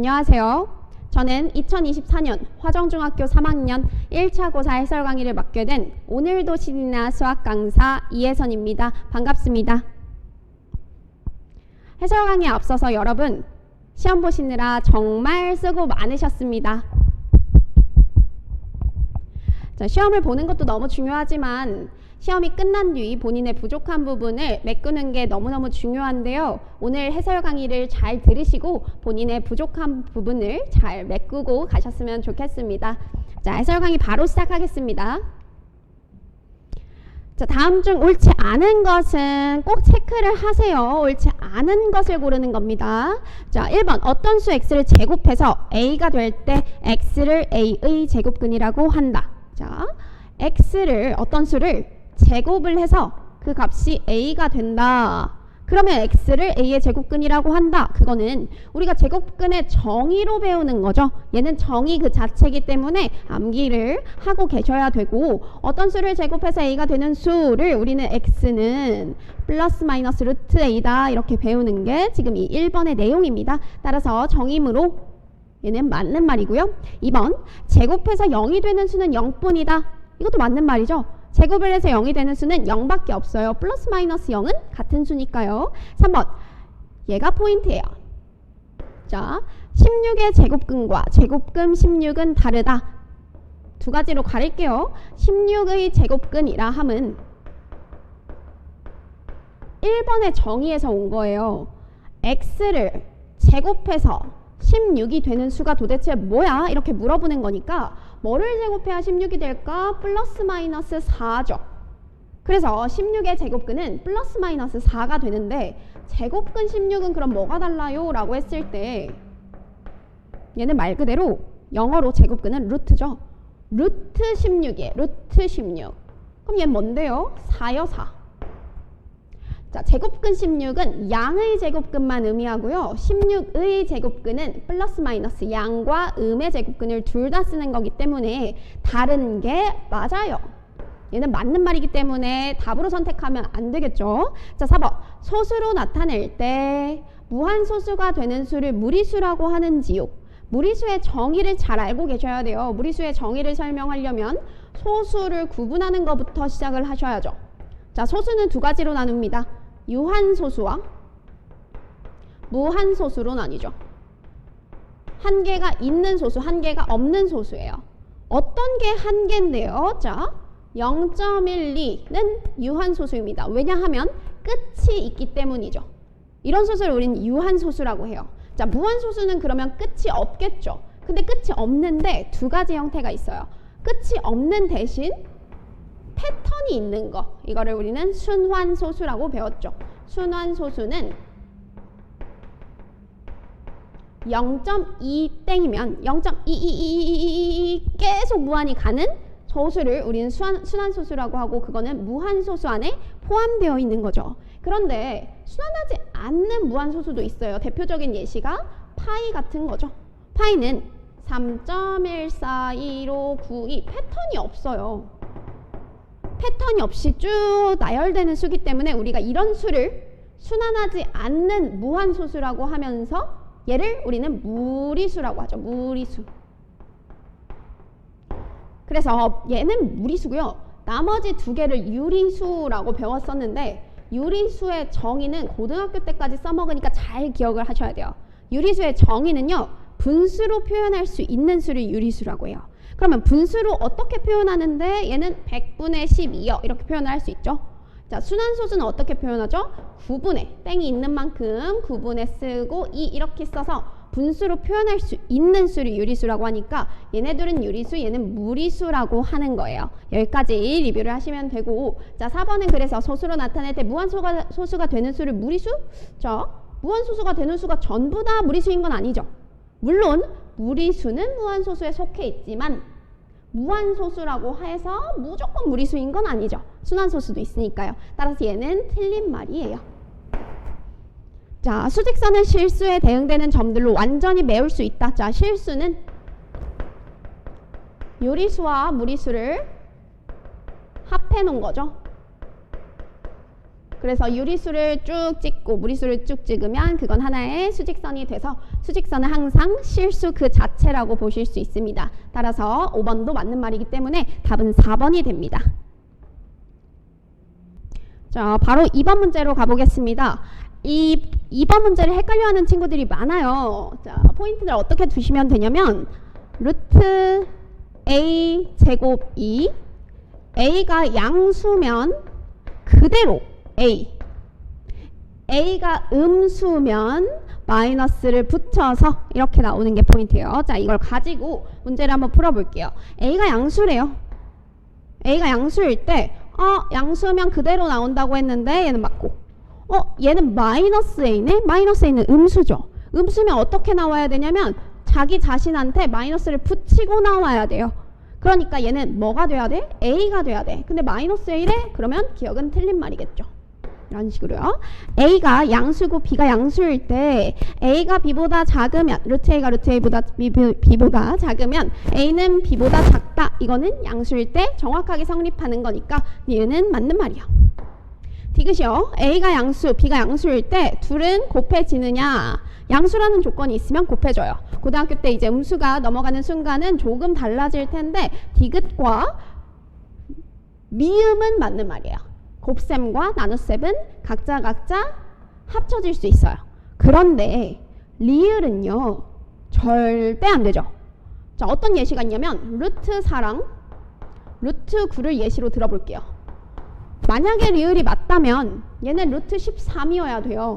안녕하세요. 저는 2024년 화정중학교 3학년 1차 고사 해설 강의를 맡게 된 오늘도 신이나 수학 강사 이혜선입니다. 반갑습니다. 해설 강의에 앞서서 여러분 시험 보시느라 정말 수고 많으셨습니다. 자, 시험을 보는 것도 너무 중요하지만 시험이 끝난 뒤 본인의 부족한 부분을 메꾸는 게 너무너무 중요한데요. 오늘 해설 강의를 잘 들으시고 본인의 부족한 부분을 잘 메꾸고 가셨으면 좋겠습니다. 자, 해설 강의 바로 시작하겠습니다. 자, 다음 중 옳지 않은 것은 꼭 체크를 하세요. 옳지 않은 것을 고르는 겁니다. 자, 1번 어떤 수 x를 제곱해서 a가 될 때 x를 a의 제곱근이라고 한다. 자, x를 어떤 수를 제곱을 해서 그 값이 a가 된다. 그러면 x를 a의 제곱근이라고 한다. 그거는 우리가 제곱근의 정의로 배우는 거죠. 얘는 정의 그 자체이기 때문에 암기를 하고 계셔야 되고, 어떤 수를 제곱해서 a가 되는 수를 우리는 x는 플러스 마이너스 루트 a다 이렇게 배우는 게 지금 이 1번의 내용입니다. 따라서 정의문으로 얘는 맞는 말이고요. 2번 제곱해서 0이 되는 수는 0뿐이다. 이것도 맞는 말이죠. 제곱을 해서 0이 되는 수는 0밖에 없어요. 플러스 마이너스 0은 같은 수니까요. 3번 얘가 포인트예요. 자, 16의 제곱근과 제곱근 16은 다르다. 두 가지로 가릴게요. 16의 제곱근이라 함은 1번의 정의에서 온 거예요. x를 제곱해서 16이 되는 수가 도대체 뭐야? 이렇게 물어보는 거니까 뭐를 제곱해야 16이 될까? 플러스 마이너스 4죠. 그래서 16의 제곱근은 플러스 마이너스 4가 되는데 제곱근 16은 그럼 뭐가 달라요? 라고 했을 때 얘는 말 그대로 영어로 제곱근은 루트죠. 루트 16이에요. 루트 16. 그럼 얘는 뭔데요? 4요, 4. 자, 제곱근 16은 양의 제곱근만 의미하고요. 16의 제곱근은 플러스 마이너스 양과 음의 제곱근을 둘 다 쓰는 거기 때문에 다른 게 맞아요. 얘는 맞는 말이기 때문에 답으로 선택하면 안 되겠죠. 자, 4번 소수로 나타낼 때 무한소수가 되는 수를 무리수라고 하는지요. 무리수의 정의를 잘 알고 계셔야 돼요. 무리수의 정의를 설명하려면 소수를 구분하는 것부터 시작을 하셔야죠. 자, 소수는 두 가지로 나눕니다. 유한소수와 무한소수로 나뉘죠. 한 개가 있는 소수, 한 개가 없는 소수예요. 어떤 게 한 개인데요? 자, 0.12는 유한소수입니다. 왜냐하면 끝이 있기 때문이죠. 이런 소수를 우리는 유한소수라고 해요. 자, 무한소수는 그러면 끝이 없겠죠. 근데 끝이 없는데 두 가지 형태가 있어요. 끝이 없는 대신 패턴이 있는 거, 이거를 우리는 순환소수라고 배웠죠. 순환소수는 0.2땡이면 0.222 계속 무한히 가는 소수를 우리는 순환소수라고 하고, 그거는 무한소수 안에 포함되어 있는 거죠. 그런데 순환하지 않는 무한소수도 있어요. 대표적인 예시가 파이 같은 거죠. 파이는 3.1421592 패턴이 없어요. 패턴이 없이 쭉 나열되는 수기 때문에 우리가 이런 수를 순환하지 않는 무한소수라고 하면서 얘를 우리는 무리수라고 하죠. 무리수. 그래서 얘는 무리수고요. 나머지 두 개를 유리수라고 배웠었는데 유리수의 정의는 고등학교 때까지 써먹으니까 잘 기억을 하셔야 돼요. 유리수의 정의는요, 분수로 표현할 수 있는 수를 유리수라고 해요. 그러면 분수로 어떻게 표현하는데 얘는 100분의 12요 이렇게 표현을 할 수 있죠. 자, 순환소수는 어떻게 표현하죠? 9분의 땡이 있는 만큼 9분의 쓰고 2 이렇게 써서 분수로 표현할 수 있는 수를 유리수라고 하니까 얘네들은 유리수, 얘는 무리수라고 하는 거예요. 여기까지 리뷰를 하시면 되고, 자, 4번은 그래서 소수로 나타낼 때 무한소수가 되는 수를 무리수? 자, 무한소수가 되는 수가 전부 다 무리수인 건 아니죠. 물론 무리수는 무한소수에 속해 있지만 무한소수라고 해서 무조건 무리수인 건 아니죠. 순환소수도 있으니까요. 따라서 얘는 틀린 말이에요. 자, 수직선은 실수에 대응되는 점들로 완전히 메울 수 있다. 자, 실수는 유리수와 무리수를 합해 놓은 거죠. 그래서 유리수를 쭉 찍고 무리수를 쭉 찍으면 그건 하나의 수직선이 돼서 수직선은 항상 실수 그 자체라고 보실 수 있습니다. 따라서 5번도 맞는 말이기 때문에 답은 4번이 됩니다. 자, 바로 2번 문제로 가보겠습니다. 2번 문제를 헷갈려하는 친구들이 많아요. 자, 포인트를 어떻게 두시면 되냐면 루트 a 제곱 2 a가 양수면 그대로 a가 음수면 마이너스를 붙여서 이렇게 나오는 게 포인트예요. 자, 이걸 가지고 문제를 한번 풀어볼게요. a가 양수래요. a가 양수일 때 양수면 그대로 나온다고 했는데 얘는 맞고 얘는 마이너스 a네? 마이너스 a는 음수죠. 음수면 어떻게 나와야 되냐면 자기 자신한테 마이너스를 붙이고 나와야 돼요. 그러니까 얘는 뭐가 돼야 돼? a가 돼야 돼. 근데 마이너스 a래? 그러면 기억은 틀린 말이겠죠. 이런 식으로요. a가 양수고 b가 양수일 때 a가 b보다 작으면 루트 a가 루트 a보다 b보다 작으면 a는 b보다 작다. 이거는 양수일 때 정확하게 성립하는 거니까 니은은 맞는 말이야. 디귿이요. a가 양수, b가 양수일 때 둘은 곱해지느냐? 양수라는 조건이 있으면 곱해져요. 고등학교 때 이제 음수가 넘어가는 순간은 조금 달라질 텐데 디귿과 미음은 맞는 말이에요. 곱셈과 나눗셈은 각자 합쳐질 수 있어요. 그런데 리을은요 절대 안 되죠. 자, 어떤 예시가 있냐면 루트 4랑 루트 9를 예시로 들어볼게요. 만약에 리을이 맞다면 얘는 루트 13이어야 돼요.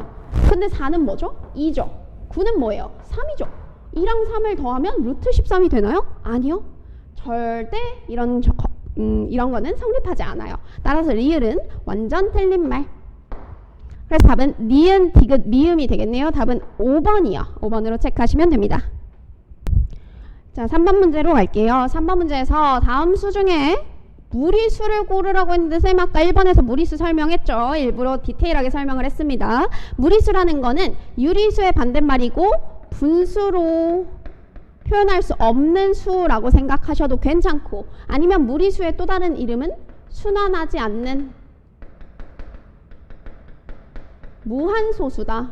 근데 4는 뭐죠? 2죠. 9는 뭐예요? 3이죠. 2랑 3을 더하면 루트 13이 되나요? 아니요. 절대 이런 거는 성립하지 않아요. 따라서 리을은 완전 틀린 말. 그래서 답은 니은, 디귿, 미음이 되겠네요. 답은 5번이요. 5번으로 체크하시면 됩니다. 자, 3번 문제로 갈게요. 3번 문제에서 다음 수 중에 무리수를 고르라고 했는데 쌤 아까 1번에서 무리수 설명했죠. 일부러 디테일하게 설명을 했습니다. 무리수라는 거는 유리수의 반대말이고 분수로 표현할 수 없는 수라고 생각하셔도 괜찮고, 아니면 무리수의 또 다른 이름은 순환하지 않는 무한소수다는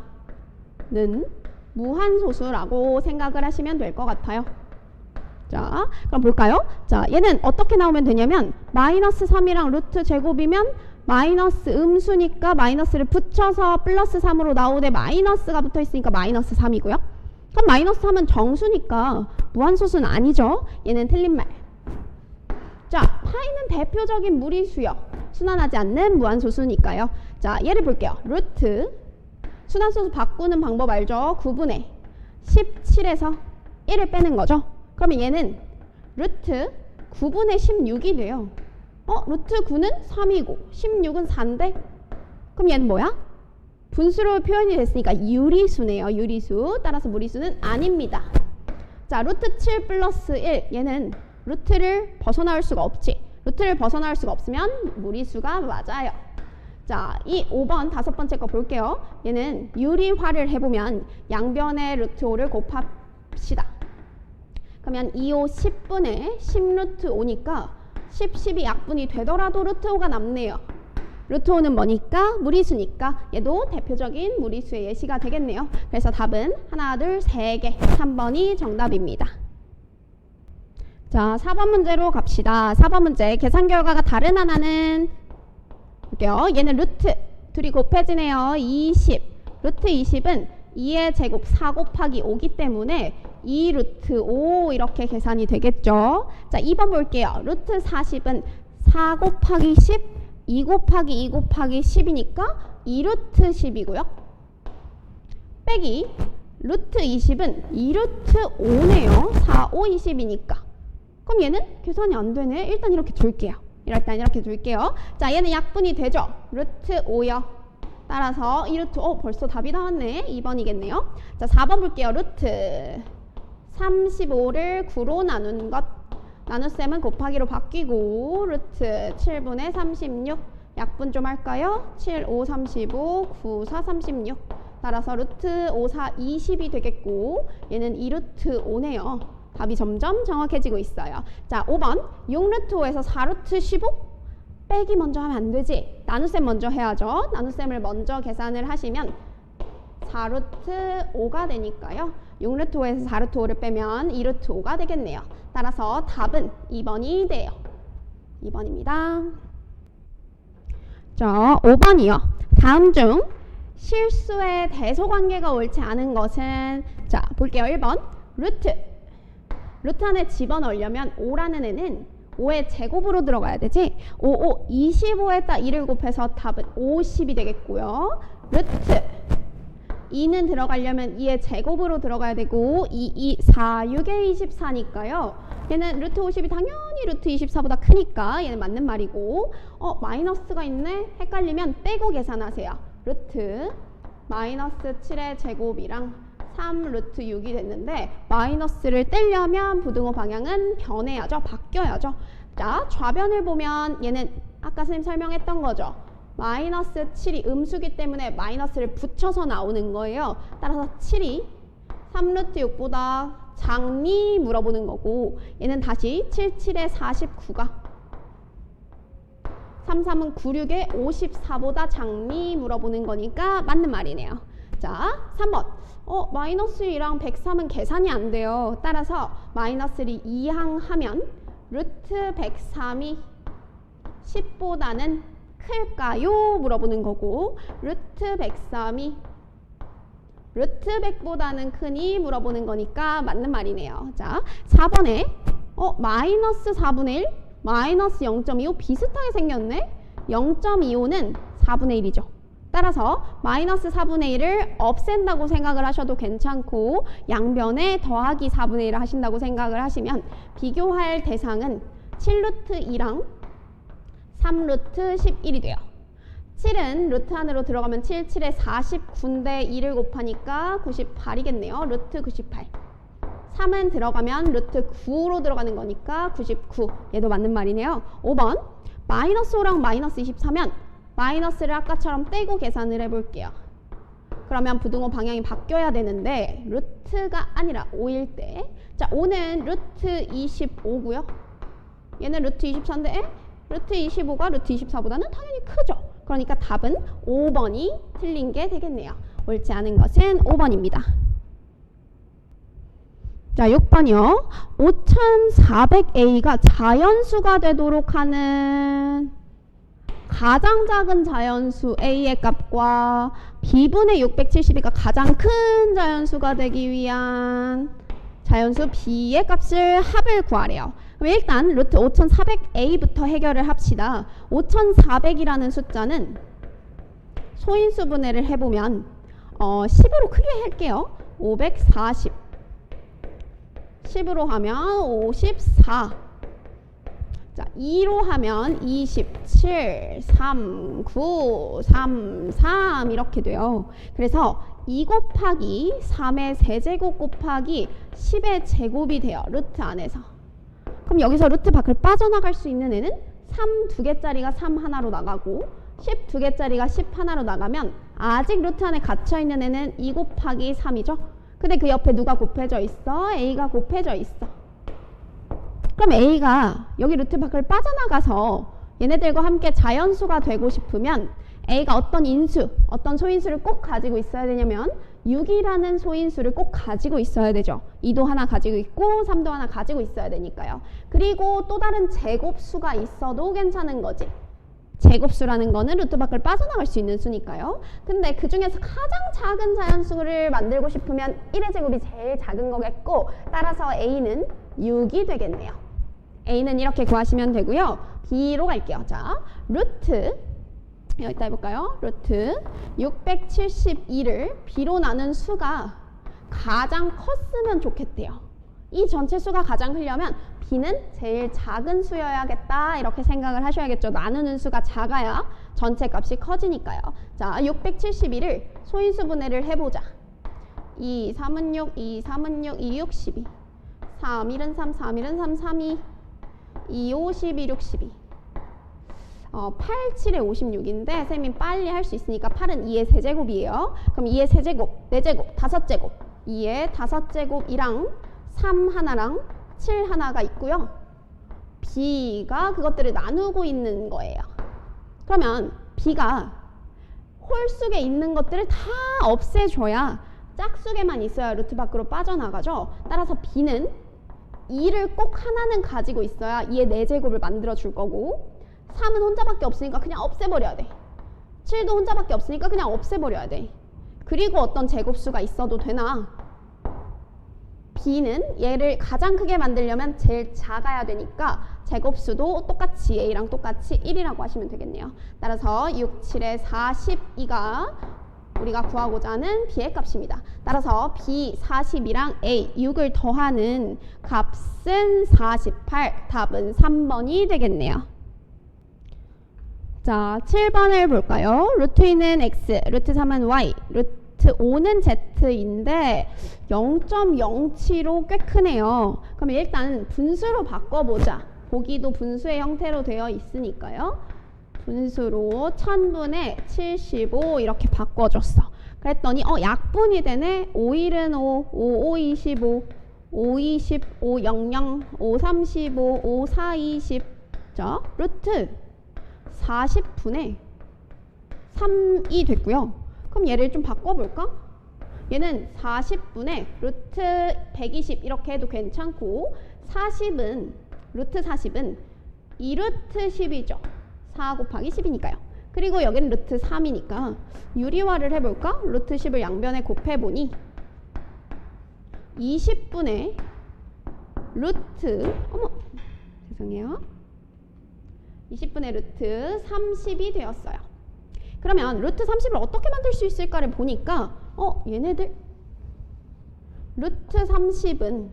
무한소수라고 생각을 하시면 될 것 같아요. 자, 그럼 볼까요? 자, 얘는 어떻게 나오면 되냐면 마이너스 3이랑 루트 제곱이면 마이너스 음수니까 마이너스를 붙여서 플러스 3으로 나오되 마이너스가 붙어 있으니까 마이너스 3이고요. 그럼 마이너스 3은 정수니까 무한소수는 아니죠. 얘는 틀린 말. 자, 파이는 대표적인 무리수요. 순환하지 않는 무한소수니까요. 자, 예를 볼게요. 루트 순환소수 바꾸는 방법 알죠? 9분의 17에서 1을 빼는 거죠. 그러면 얘는 루트 9분의 16이 돼요. 루트 9는 3이고 16은 4인데 그럼 얘는 뭐야? 분수로 표현이 됐으니까 유리수네요. 유리수. 따라서 무리수는 아닙니다. 자, 루트 7 플러스 1. 얘는 루트를 벗어나올 수가 없지. 루트를 벗어나올 수가 없으면 무리수가 맞아요. 자, 이 5번 다섯 번째 거 볼게요. 얘는 유리화를 해보면 양변의 루트 5를 곱합시다. 그러면 2, 5, 10분의 10루트 5니까 10, 10이 약분이 되더라도 루트 5가 남네요. 루트 5는 뭐니까? 무리수니까 얘도 대표적인 무리수의 예시가 되겠네요. 그래서 답은 하나, 둘, 세 개. 3번이 정답입니다. 자, 4번 문제로 갑시다. 4번 문제 계산 결과가 다른 하나는 볼게요. 얘는 루트 둘이 곱해지네요. 20. 루트 20은 2의 제곱 4 곱하기 5기 때문에 2 루트 5 이렇게 계산이 되겠죠. 자, 2번 볼게요. 루트 40은 4 곱하기 10, 2 곱하기 2 곱하기 10이니까 2 루트 10이고요. 빼기 루트 20은 2 루트 5네요. 4, 5, 20이니까. 그럼 얘는 계산이 안 되네. 일단 이렇게 둘게요. 일단 이렇게 둘게요. 자, 얘는 약분이 되죠. 루트 5요. 따라서 2 루트 5 벌써 답이 나왔네. 2번이겠네요. 자, 4번 볼게요. 루트 35를 9로 나눈 것. 나눗셈은 곱하기로 바뀌고 루트 7분의 36 약분 좀 할까요? 7, 5, 35, 9, 4, 36 따라서 루트 5, 4, 20이 되겠고 얘는 2 루트 5네요. 답이 점점 정확해지고 있어요. 자, 5번 6 루트 5에서 4 루트 15 빼기 먼저 하면 안 되지. 나눗셈 먼저 해야죠. 나눗셈을 먼저 계산을 하시면 4루트 5가 되니까요. 6루트 5에서 4루트 5를 빼면 2루트 5가 되겠네요. 따라서 답은 2번이 돼요. 2번입니다. 자, 5번이요. 다음 중 실수의 대소관계가 옳지 않은 것은, 자, 볼게요. 1번 루트 안에 집어넣으려면 5라는 애는 5의 제곱으로 들어가야 되지. 5, 25에다 2를 곱해서 답은 50이 되겠고요. 루트 2는 들어가려면 2의 제곱으로 들어가야 되고 2, 4, 6에 24니까요. 얘는 루트 50이 당연히 루트 24보다 크니까 얘는 맞는 말이고, 마이너스가 있네? 헷갈리면 빼고 계산하세요. 루트 마이너스 7의 제곱이랑 3 루트 6이 됐는데, 마이너스를 떼려면 부등호 방향은 변해야죠. 바뀌어야죠. 자, 좌변을 보면 얘는 아까 선생님 설명했던 거죠. 마이너스 7이 음수기 때문에 마이너스를 붙여서 나오는 거예요. 따라서 7이 3 루트 6보다 작니 물어보는 거고, 얘는 다시 7, 7에 49가 3, 3은 9, 6에 54보다 작니 물어보는 거니까 맞는 말이네요. 자, 3번. 마이너스 2랑 103은 계산이 안 돼요. 따라서 마이너스를 2항하면 루트 103이 10보다는 클까요? 물어보는 거고, 루트 103이 루트 100보다는 크니 물어보는 거니까 맞는 말이네요. 자, 4번에 마이너스 4분의 1, 마이너스 0.25 비슷하게 생겼네? 0.25는 4분의 1이죠. 따라서 마이너스 4분의 1을 없앤다고 생각을 하셔도 괜찮고, 양변에 더하기 4분의 1을 하신다고 생각을 하시면 비교할 대상은 7루트 2랑 3루트 11이 돼요. 7은 루트 안으로 들어가면 7, 7에 49인데 2를 곱하니까 98이겠네요. 루트 98. 3은 들어가면 루트 9로 들어가는 거니까 99. 얘도 맞는 말이네요. 5번. 마이너스 5랑 마이너스 24면 마이너스를 아까처럼 떼고 계산을 해볼게요. 그러면 부등호 방향이 바뀌어야 되는데 루트가 아니라 5일 때, 자, 5는 루트 25고요. 얘는 루트 24인데 루트 25가 루트 24보다는 당연히 크죠. 그러니까 답은 5번이 틀린 게 되겠네요. 옳지 않은 것은 5번입니다. 자, 6번이요. 5400A가 자연수가 되도록 하는 가장 작은 자연수 A의 값과 B분의 672가 가장 큰 자연수가 되기 위한 자연수 B의 값을 합을 구하래요. 그럼 일단 루트 5400A부터 해결을 합시다. 5400이라는 숫자는 소인수 분해를 해보면 10으로 크게 할게요. 540 10으로 하면 54, 자, 2로 하면 27, 3, 9, 3, 3 이렇게 돼요. 그래서 2 곱하기 3의 세제곱 곱하기 10의 제곱이 돼요. 루트 안에서. 그럼 여기서 루트 밖을 빠져나갈 수 있는 애는 3 2개짜리가 3 하나로 나가고 10 2개짜리가 10 하나로 나가면 아직 루트 안에 갇혀있는 애는 2 곱하기 3이죠. 근데 그 옆에 누가 곱해져 있어? A가 곱해져 있어. 그럼 A가 여기 루트 밖을 빠져나가서 얘네들과 함께 자연수가 되고 싶으면 A가 어떤 인수, 어떤 소인수를 꼭 가지고 있어야 되냐면 6이라는 소인수를 꼭 가지고 있어야 되죠. 2도 하나 가지고 있고 3도 하나 가지고 있어야 되니까요. 그리고 또 다른 제곱수가 있어도 괜찮은 거지. 제곱수라는 거는 루트 밖을 빠져나갈 수 있는 수니까요. 근데 그 중에서 가장 작은 자연수를 만들고 싶으면 1의 제곱이 제일 작은 거겠고, 따라서 A는 6이 되겠네요. A는 이렇게 구하시면 되고요. B로 갈게요. 자, 루트 여기다 해볼까요? 루트 672를 B로 나눈 수가 가장 컸으면 좋겠대요. 이 전체 수가 가장 크려면 B는 제일 작은 수여야겠다 이렇게 생각을 하셔야겠죠. 나누는 수가 작아야 전체 값이 커지니까요. 자, 672를 소인수 분해를 해보자. 2, 3은 6, 2, 3은 6, 2, 6, 12 3, 1은 3, 3, 1은 3, 3, 2 2, 5, 12, 6, 12 8, 7에 56인데 선생님 빨리 할 수 있으니까 8은 2의 세제곱이에요. 그럼 2의 세제곱, 4제곱, 5제곱 2의 5제곱이랑 3 하나랑 7 하나가 있고요. B가 그것들을 나누고 있는 거예요. 그러면 b가 홀수에 있는 것들을 다 없애줘야 짝수에만 있어야 루트 밖으로 빠져나가죠. 따라서 b는 2를 꼭 하나는 가지고 있어야 2의 4제곱을 만들어 줄 거고 3은 혼자밖에 없으니까 그냥 없애버려야 돼. 7도 혼자밖에 없으니까 그냥 없애버려야 돼. 그리고 어떤 제곱수가 있어도 되나? b는 얘를 가장 크게 만들려면 제일 작아야 되니까 제곱수도 똑같이 a랑 똑같이 1이라고 하시면 되겠네요. 따라서 6, 7에 42가 우리가 구하고자 하는 b의 값입니다. 따라서 b 42랑 a 6을 더하는 값은 48. 답은 3번이 되겠네요. 자, 7번을 볼까요? 루트 2는 x, 루트 3은 y, 루트 5는 z인데 0.07로 꽤 크네요. 그럼 일단 분수로 바꿔보자. 보기도 분수의 형태로 되어 있으니까요. 분수로 1000분의 75 이렇게 바꿔줬어. 그랬더니 약분이 되네. 5일은 5, 5, 5, 25, 5, 20, 5, 00, 5, 35, 5, 4, 20. 자, 루트 40분의 3이 됐고요. 그럼 얘를 좀 바꿔볼까? 얘는 40분의 루트 120 이렇게 해도 괜찮고 40은 루트 40은 2루트 10이죠. 4 곱하기 10이니까요. 그리고 여기는 루트 3이니까 유리화를 해볼까? 루트 10을 양변에 곱해보니 20분의 루트 죄송해요. 20분의 루트 30이 되었어요. 그러면 루트 30을 어떻게 만들 수 있을까를 보니까 얘네들 루트 30은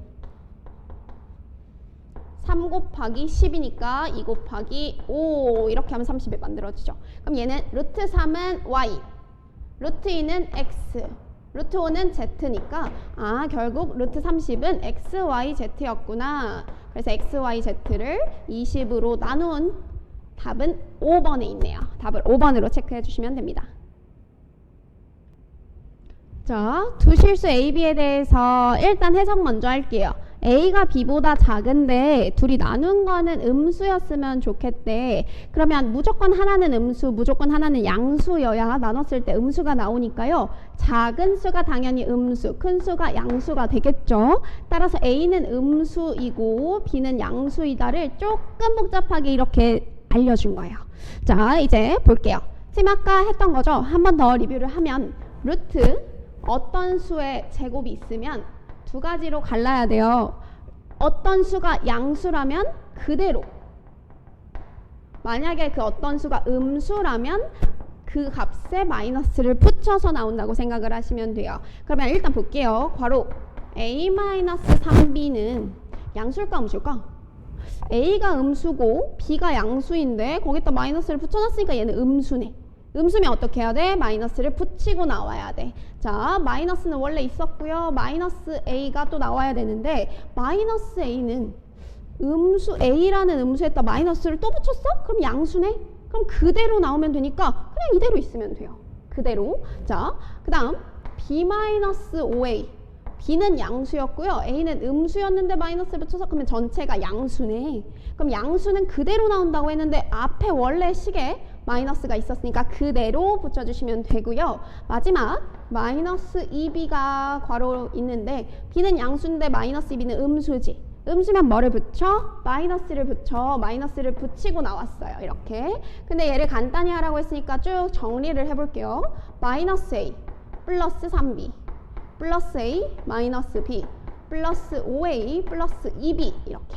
3 곱하기 10이니까 2 곱하기 5 이렇게 하면 30이 만들어지죠. 그럼 얘는 루트 3은 y, 루트 2는 x, 루트 5는 z니까 결국 루트 30은 x, y, z였구나. 그래서 x, y, z를 20으로 나눈 답은 5번에 있네요. 답을 5번으로 체크해 주시면 됩니다. 자, 두 실수 A, B에 대해서 일단 해석 먼저 할게요. A가 B보다 작은데 둘이 나눈 거는 음수였으면 좋겠대. 그러면 무조건 하나는 음수, 무조건 하나는 양수여야 나눴을 때 음수가 나오니까요. 작은 수가 당연히 음수, 큰 수가 양수가 되겠죠. 따라서 A는 음수이고 B는 양수이다를 조금 복잡하게 이렇게 알려준 거예요. 자, 이제 볼게요. 지금 아까 했던 거죠. 한 번 더 리뷰를 하면 루트 어떤 수의 제곱이 있으면 두 가지로 갈라야 돼요. 어떤 수가 양수라면 그대로, 만약에 그 어떤 수가 음수라면 그 값에 마이너스를 붙여서 나온다고 생각을 하시면 돼요. 그러면 일단 볼게요. 괄호 a-3b는 양수일까 음수일까? a가 음수고 b가 양수인데 거기다 마이너스를 붙여놨으니까 얘는 음수네. 음수면 어떻게 해야 돼? 마이너스를 붙이고 나와야 돼. 자, 마이너스는 원래 있었고요. 마이너스 a가 또 나와야 되는데 마이너스 a는 음수 a라는 음수에다 마이너스를 또 붙였어? 그럼 양수네? 그럼 그대로 나오면 되니까 그냥 이대로 있으면 돼요. 그대로. 자, 그 다음 b-5a b는 양수였고요. a는 음수였는데 마이너스를 붙여서 그러면 전체가 양수네. 그럼 양수는 그대로 나온다고 했는데 앞에 원래 식에 마이너스가 있었으니까 그대로 붙여주시면 되고요. 마지막 마이너스 2b가 괄호로 있는데 b는 양수인데 마이너스 2b는 음수지. 음수면 뭐를 붙여? 마이너스를 붙여. 마이너스를 붙이고 나왔어요. 이렇게. 근데 얘를 간단히 하라고 했으니까 쭉 정리를 해볼게요. 마이너스 a 플러스 3b 플러스 a 마이너스 b 플러스 5a 플러스 2b 이렇게.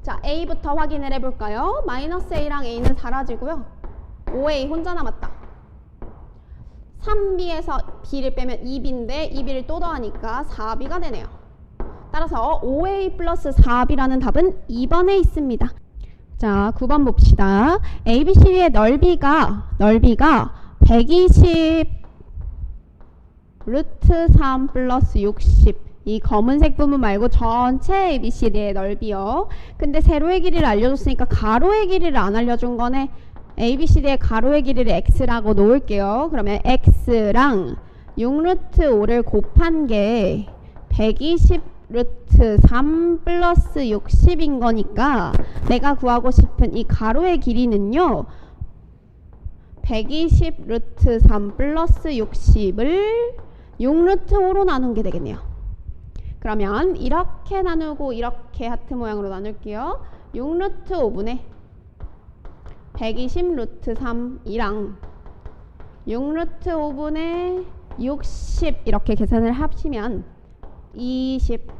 자, a부터 확인을 해볼까요? 마이너스 a랑 a는 사라지고요. 5a 혼자 남았다. 3b에서 b를 빼면 2b인데 2b를 또 더하니까 4b가 되네요. 따라서 5a 플러스 4b라는 답은 2번에 있습니다. 자, 9번 봅시다. ABC의 넓이가 120 루트 3 플러스 60 이 검은색 부분 말고 전체 ABCD의 넓이요. 근데 세로의 길이를 알려줬으니까 가로의 길이를 안 알려준 거네. ABCD의 가로의 길이를 x라고 놓을게요. 그러면 x랑 6루트 5를 곱한 게 120 루트 3 플러스 60인 거니까 내가 구하고 싶은 이 가로의 길이는요. 120 루트 3 플러스 60을 6 루트 5로 나눈 게 되겠네요. 그러면 이렇게 나누고 이렇게 하트 모양으로 나눌게요. 6 루트 5분의 120 루트 3이랑 6 루트 5분의 60 이렇게 계산을 합치면 20,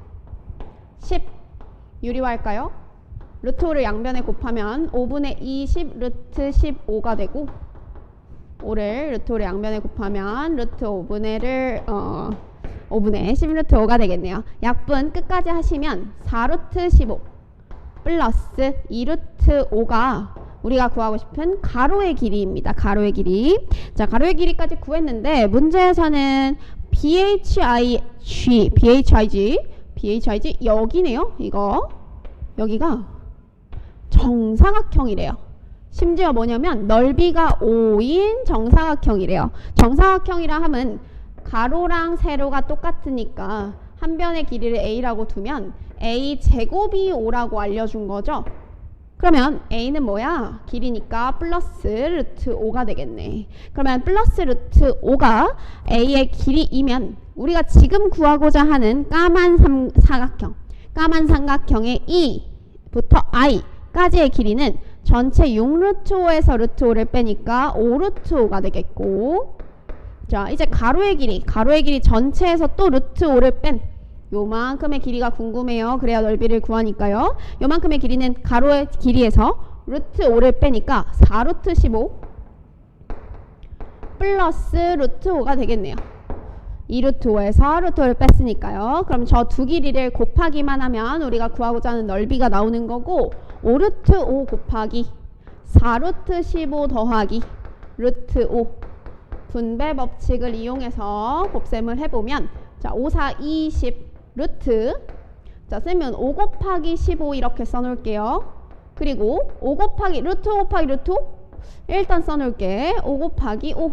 10 유리화할까요? 루트 5를 양변에 곱하면 5분의 20 루트 15가 되고 5를 루트 5를 양변에 곱하면 루트 5분의를 5분의 10 루트 5가 되겠네요. 약분 끝까지 하시면 4 루트 15 플러스 2 루트 5가 우리가 구하고 싶은 가로의 길이입니다. 가로의 길이. 자, 가로의 길이까지 구했는데 문제에서는 BHIG 여기네요. 이거 여기가 정사각형이래요. 심지어 뭐냐면 넓이가 5인 정사각형이래요. 정사각형이라 함은 가로랑 세로가 똑같으니까 한 변의 길이를 A라고 두면 A 제곱이 5라고 알려준 거죠. 그러면 A는 뭐야? 길이니까 플러스 루트 5가 되겠네. 그러면 플러스 루트 5가 A의 길이이면 우리가 지금 구하고자 하는 까만 삼각형의 E부터 I까지의 길이는 전체 6 루트 5에서 루트 5를 빼니까 5 루트 5가 되겠고, 자 이제 가로의 길이 전체에서 또 루트 5를 뺀 요만큼의 길이가 궁금해요. 그래야 넓이를 구하니까요. 요만큼의 길이는 가로의 길이에서 루트 5를 빼니까 4 루트 15 플러스 루트 5가 되겠네요. 2 루트 5에서 루트 5를 뺐으니까요. 그럼 저 두 길이를 곱하기만 하면 우리가 구하고자 하는 넓이가 나오는 거고, 5 루트 5 곱하기 4 루트 15 더하기 루트 5 분배 법칙을 이용해서 곱셈을 해보면, 자 5, 4, 20 루트, 자 쌤은 5 곱하기 15 이렇게 써놓을게요. 그리고 5 곱하기 루트 5 곱하기 루트 5 일단 써놓을게. 5 곱하기 5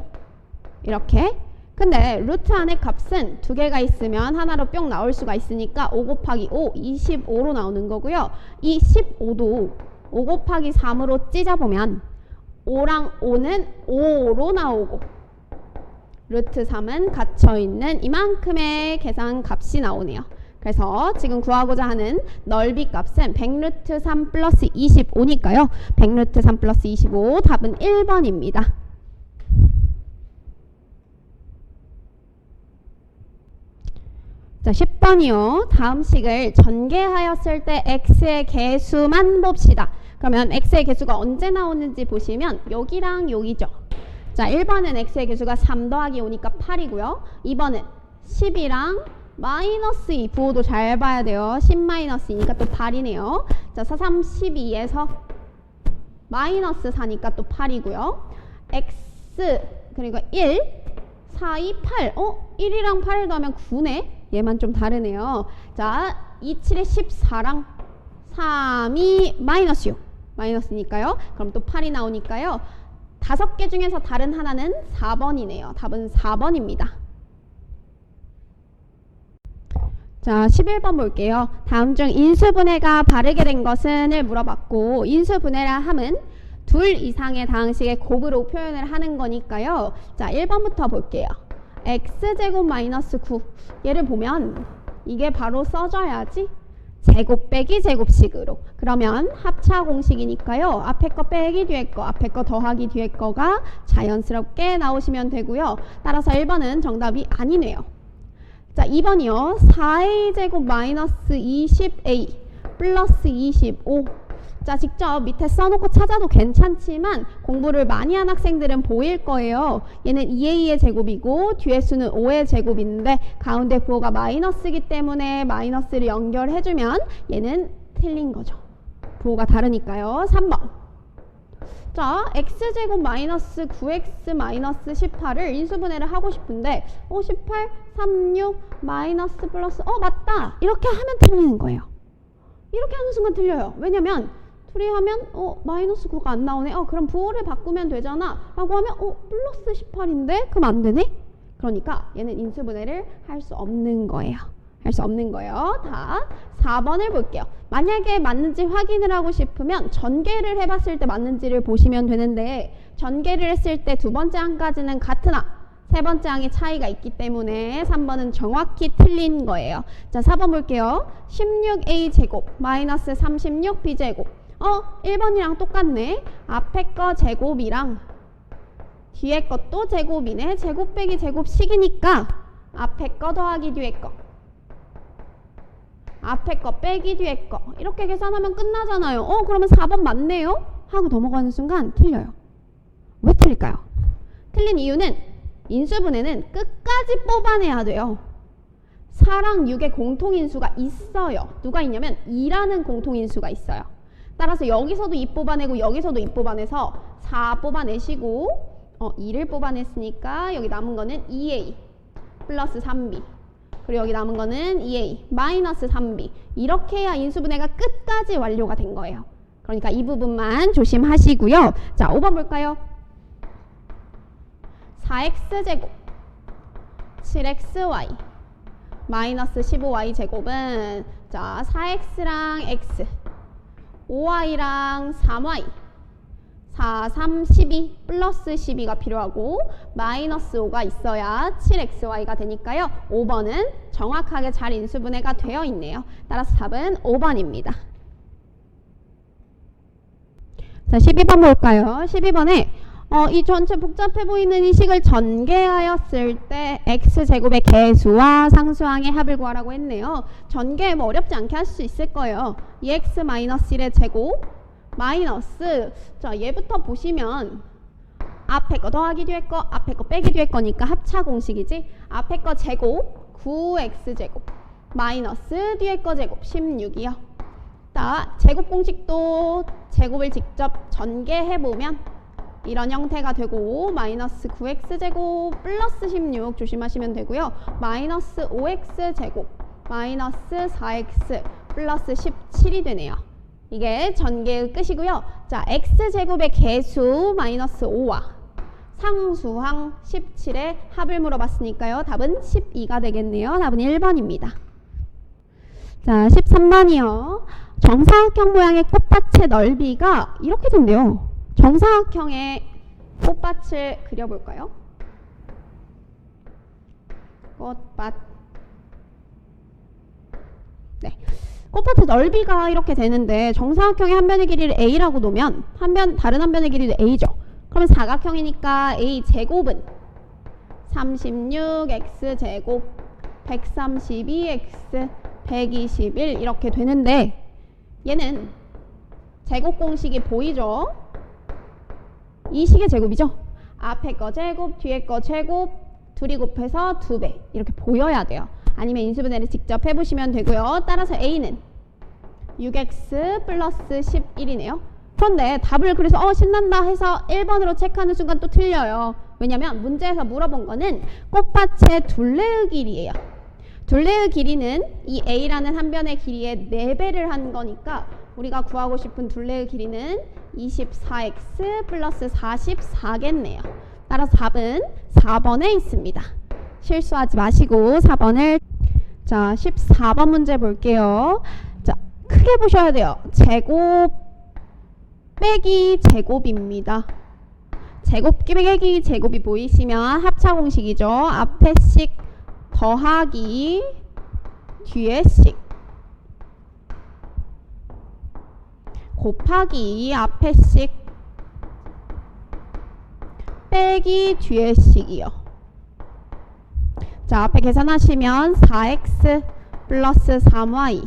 이렇게. 근데 루트 안에 값은 두 개가 있으면 하나로 뿅 나올 수가 있으니까 5 곱하기 5 25로 나오는 거고요. 이 15도 5 곱하기 3으로 찢어보면 5랑 5는 5로 나오고 루트 3은 갇혀있는 이만큼의 계산 값이 나오네요. 그래서 지금 구하고자 하는 넓이 값은 100 루트 3 플러스 25니까요. 100 루트 3 플러스 25 답은 1번입니다. 자 10번이요. 다음 식을 전개하였을 때 x의 개수만 봅시다. 그러면 x의 개수가 언제 나오는지 보시면 여기랑 여기죠. 자 1번은 x의 개수가 3 더하기 5니까 8이고요. 2번은 10이랑 마이너스 2, 부호도 잘 봐야 돼요. 10 마이너스 2니까 또 8이네요. 자 4, 3, 12에서 마이너스 4니까 또 8이고요. x 그러니까 1, 4, 2, 8 1이랑 8을 더하면 9네. 얘만 좀 다르네요. 자 2, 7에 14랑 3이 마이너스 6 마이너스니까요. 그럼 또 8이 나오니까요. 5개 중에서 다른 하나는 4번이네요. 답은 4번입니다. 자 11번 볼게요. 다음 중 인수분해가 바르게 된 것은을 물어봤고, 인수분해라 함은 둘 이상의 다항식의 곱으로 표현을 하는 거니까요. 자 1번부터 볼게요. x제곱 마이너스 9 얘를 보면 이게 바로 써져야지 제곱 빼기 제곱식으로. 그러면 합차 공식이니까요. 앞에 거 빼기 뒤에 거, 앞에 거 더하기 뒤에 거가 자연스럽게 나오시면 되고요. 따라서 1번은 정답이 아니네요. 자 2번이요. 4a제곱 마이너스 20a 플러스 25. 자 직접 밑에 써놓고 찾아도 괜찮지만 공부를 많이 한 학생들은 보일 거예요. 얘는 2a의 제곱이고 뒤에 수는 5의 제곱인데 가운데 부호가 마이너스이기 때문에 마이너스를 연결해주면 얘는 틀린 거죠. 부호가 다르니까요. 3번. 자 x제곱 마이너스 9x 마이너스 18을 인수분해를 하고 싶은데 18, 36 마이너스 플러스 맞다 이렇게 하면 틀리는 거예요. 이렇게 하는 순간 틀려요. 왜냐면 풀이하면 마이너스 9가 안 나오네. 그럼 부호를 바꾸면 되잖아 라고 하면 플러스 18인데 그럼 안 되네. 그러니까 얘는 인수분해를 할 수 없는 거예요. 알 수 없는 거예요. 다 4번을 볼게요. 만약에 맞는지 확인을 하고 싶으면 전개를 해봤을 때 맞는지를 보시면 되는데 전개를 했을 때 두 번째 항까지는 같으나 세 번째 항에 차이가 있기 때문에 3번은 정확히 틀린 거예요. 자, 4번 볼게요. 16a 제곱 마이너스 36b 제곱 1번이랑 똑같네. 앞에 거 제곱이랑 뒤에 것도 제곱이네. 제곱 빼기 제곱식이니까 앞에 거 더하기 뒤에 거, 앞에 거 빼기 뒤에 거 이렇게 계산하면 끝나잖아요. 그러면 4번 맞네요? 하고 넘어가는 순간 틀려요. 왜 틀릴까요? 틀린 이유는 인수분해는 끝까지 뽑아내야 돼요. 4랑 6의 공통인수가 있어요. 누가 있냐면 2라는 공통인수가 있어요. 따라서 여기서도 2 뽑아내고 여기서도 2 뽑아내서 4 뽑아내시고 2를 뽑아냈으니까 여기 남은 거는 2a 플러스 3b 그리고 여기 남은 거는 2a 마이너스 3b 이렇게 해야 인수분해가 끝까지 완료가 된 거예요. 그러니까 이 부분만 조심하시고요. 자, 5번 볼까요? 4x제곱 7xy 마이너스 15y 제곱은 자 4x랑 x 5y랑 3y 4, 3, 12 플러스 12가 필요하고 마이너스 5가 있어야 7xy가 되니까요. 5번은 정확하게 잘 인수분해가 되어 있네요. 따라서 답은 5번입니다. 자, 12번 볼까요? 12번에 이 전체 복잡해 보이는 이 식을 전개하였을 때 x제곱의 개수와 상수항의 합을 구하라고 했네요. 전개 뭐 어렵지 않게 할 수 있을 거예요. 2x-1의 제곱 마이너스 자 얘부터 보시면 앞에 거 더하기 뒤에 거 앞에 거 빼기 뒤에 거니까 합차 공식이지. 앞에 거 제곱 9x제곱 마이너스 뒤에 거 제곱 16이요. 자 제곱 공식도 제곱을 직접 전개해보면 이런 형태가 되고 마이너스 9x제곱 플러스 16 조심하시면 되고요. 마이너스 5x제곱 마이너스 4x 플러스 17이 되네요. 이게 전개의 끝이고요. 자, x제곱의 개수 마이너스 5와 상수항 17의 합을 물어봤으니까요. 답은 12가 되겠네요. 답은 1번입니다. 자, 13번이요. 정사각형 모양의 꽃밭의 넓이가 이렇게 된대요. 정사각형의 꽃밭을 그려볼까요? 꽃밭. 네. 꽃밭의 넓이가 이렇게 되는데 정사각형의 한 변의 길이를 a라고 놓으면 다른 한 변의 길이도 a죠. 그러면 사각형이니까 a 제곱은 36x제곱 132x 121 이렇게 되는데 얘는 제곱 공식이 보이죠? 이 식의 제곱이죠. 앞에 거 제곱 뒤에 거 제곱 둘이 곱해서 2배 이렇게 보여야 돼요. 아니면 인수분해를 직접 해보시면 되고요. 따라서 a는 6x 플러스 11이네요. 그런데 답을 그래서 신난다 해서 1번으로 체크하는 순간 또 틀려요. 왜냐면 문제에서 물어본 거는 꽃밭의 둘레의 길이에요. 둘레의 길이는 이 a라는 한 변의 길이의 4배를 한 거니까 우리가 구하고 싶은 둘레의 길이는 24x 플러스 44겠네요. 따라서 답은 4번에 있습니다. 실수하지 마시고 4번을 자 14번 문제 볼게요. 자 크게 보셔야 돼요. 제곱 빼기 제곱입니다. 제곱 빼기 제곱이 보이시면 합차 공식이죠. 앞에 식 더하기 뒤에 식 곱하기 앞에 식 빼기 뒤에 식이요. 자, 앞에 계산하시면 4x 플러스 3y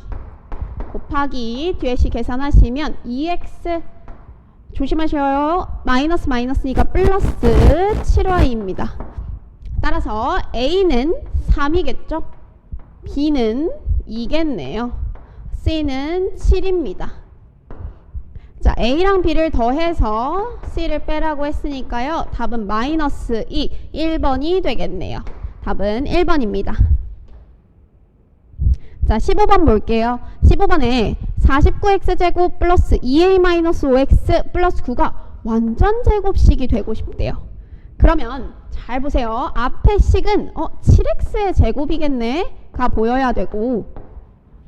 곱하기 뒤에 식 계산하시면 2x 조심하셔요. 마이너스 마이너스니까 플러스 7y입니다. 따라서 a는 3이겠죠? b는 2겠네요. c는 7입니다. 자, a랑 b를 더해서 c를 빼라고 했으니까요. 답은 마이너스 2, 1번이 되겠네요. 답은 1번입니다. 자, 15번 볼게요. 15번에 49x제곱 플러스 2a-5x 플러스 9가 완전 제곱식이 되고 싶대요. 그러면 잘 보세요. 앞에 식은 7x의 제곱이겠네. 가 보여야 되고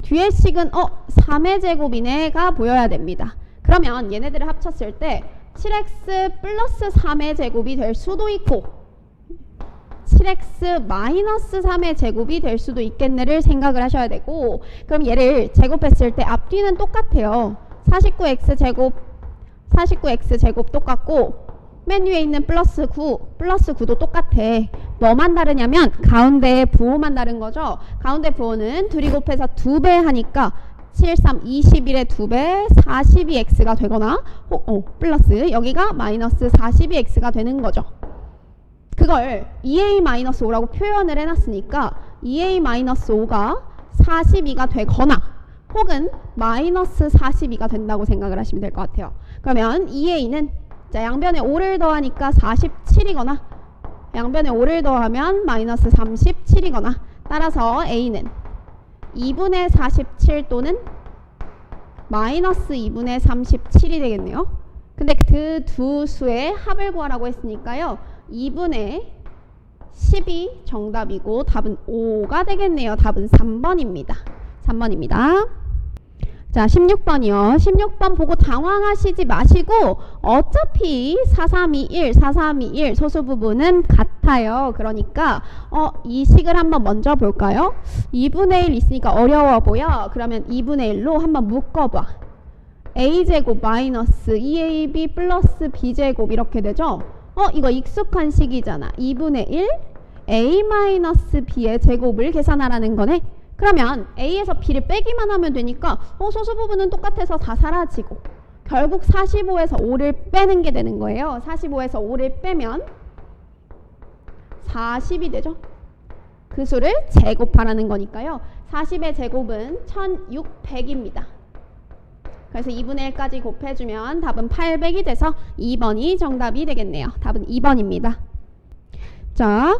뒤에 식은 3의 제곱이네가 보여야 됩니다. 그러면 얘네들을 합쳤을 때 7x 플러스 3의 제곱이 될 수도 있고 7x 마이너스 3의 제곱이 될 수도 있겠네를 생각을 하셔야 되고, 그럼 얘를 제곱했을 때 앞뒤는 똑같아요. 49x 제곱 똑같고 맨 위에 있는 플러스 9도 똑같아. 뭐만 다르냐면 가운데 부호만 다른 거죠. 가운데 부호는 둘이 곱해서 2배 하니까 7, 3, 21의 2배 42x가 되거나 플러스 여기가 마이너스 42x가 되는 거죠. 그걸 2a-5라고 표현을 해놨으니까 2a-5가 42가 되거나 혹은 마이너스 42가 된다고 생각을 하시면 될 것 같아요. 그러면 2a는 양변에 5를 더하니까 47이거나 양변에 5를 더하면 마이너스 37이거나 따라서 a는 2분의 47 또는 마이너스 2분의 37이 되겠네요. 근데 그 두 수의 합을 구하라고 했으니까요. 2분의 10이 정답이고 답은 5가 되겠네요. 답은 3번입니다. 3번입니다. 자, 16번이요. 16번 보고 당황하시지 마시고 어차피 4321 소수 부분은 같아요. 그러니까 이 식을 한번 먼저 볼까요? 2분의 1 있으니까 어려워 보여. 그러면 2분의 1로 한번 묶어봐. a제곱 마이너스 2ab 플러스 b제곱 이렇게 되죠? 이거 익숙한 식이잖아. 2분의 1 a 마이너스 b의 제곱을 계산하라는 거네. 그러면 a에서 b를 빼기만 하면 되니까 소수 부분은 똑같아서 다 사라지고 결국 45에서 5를 빼는 게 되는 거예요. 45에서 5를 빼면 40이 되죠. 그 수를 제곱하라는 거니까요. 40의 제곱은 1600입니다. 그래서 2분의 1까지 곱해주면 답은 800이 돼서 2번이 정답이 되겠네요. 답은 2번입니다. 자,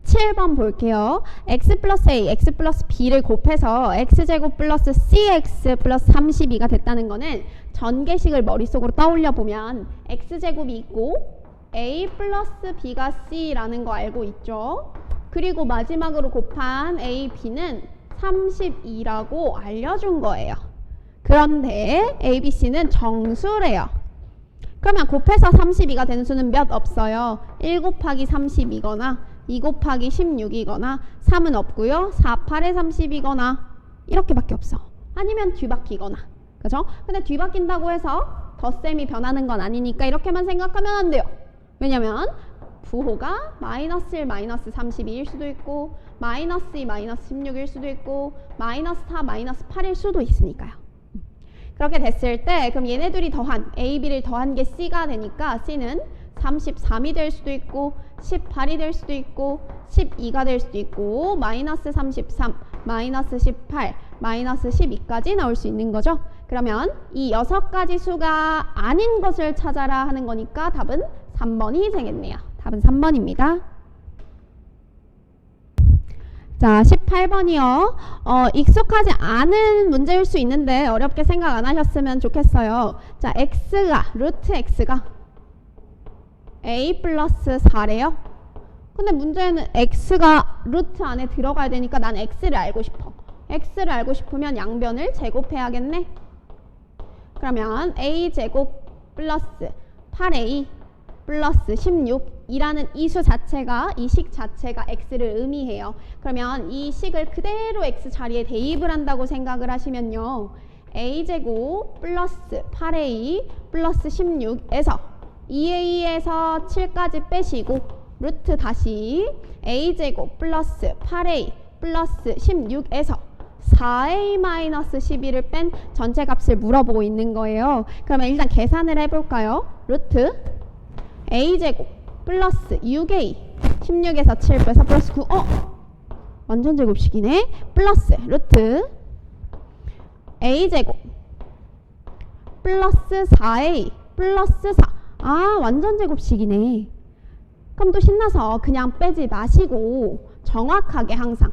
17번 볼게요. x 플러스 a, x 플러스 b를 곱해서 x제곱 플러스 cx 플러스 32가 됐다는 거는 전개식을 머릿속으로 떠올려 보면 x제곱이 있고 a 플러스 b가 c라는 거 알고 있죠. 그리고 마지막으로 곱한 a, b는 32라고 알려준 거예요. 그런데 a, b, c는 정수래요. 그러면 곱해서 32가 되는 수는 몇 없어요. 1 곱하기 30이거나 2 곱하기 16이거나 3은 없고요. 4, 8에 30이거나 이렇게밖에 없어. 아니면 뒤바뀌거나. 그죠? 근데 뒤바뀐다고 해서 덧셈이 변하는 건 아니니까 이렇게만 생각하면 안 돼요. 왜냐면 부호가 마이너스 1, 마이너스 32일 수도 있고 마이너스 2, 마이너스 16일 수도 있고 마이너스 4, 마이너스 8일 수도 있으니까요. 그렇게 됐을 때 그럼 얘네들이 더한 A, B를 더한 게 C가 되니까 C는 33이 될 수도 있고 18이 될 수도 있고 12가 될 수도 있고 마이너스 33, 마이너스 18, 마이너스 12까지 나올 수 있는 거죠. 그러면 이 6가지 수가 아닌 것을 찾아라 하는 거니까 답은 3번이 되겠네요. 답은 3번입니다. 자, 18번이요. 익숙하지 않은 문제일 수 있는데 어렵게 생각 안 하셨으면 좋겠어요. 자, 루트 x가 a 플러스 4래요. 근데 문제는 x가 루트 안에 들어가야 되니까 난 x를 알고 싶어. x를 알고 싶으면 양변을 제곱해야겠네. 그러면 a 제곱 플러스 8a 플러스 16이라는 이 수 자체가, 이 식 자체가 x를 의미해요. 그러면 이 식을 그대로 x 자리에 대입을 한다고 생각을 하시면요. a제곱 플러스 8a 플러스 16에서 2a에서 7까지 빼시고 루트 다시 a제곱 플러스 8a 플러스 16에서 4a-12를 뺀 전체 값을 물어보고 있는 거예요. 그러면 일단 계산을 해볼까요? 루트 a제곱 플러스 6a 16에서 7 빼서 플러스 9 완전 제곱식이네. 플러스 루트 a제곱 플러스 4a 플러스 4 완전 제곱식이네. 그럼 또 신나서 그냥 빼지 마시고 정확하게 항상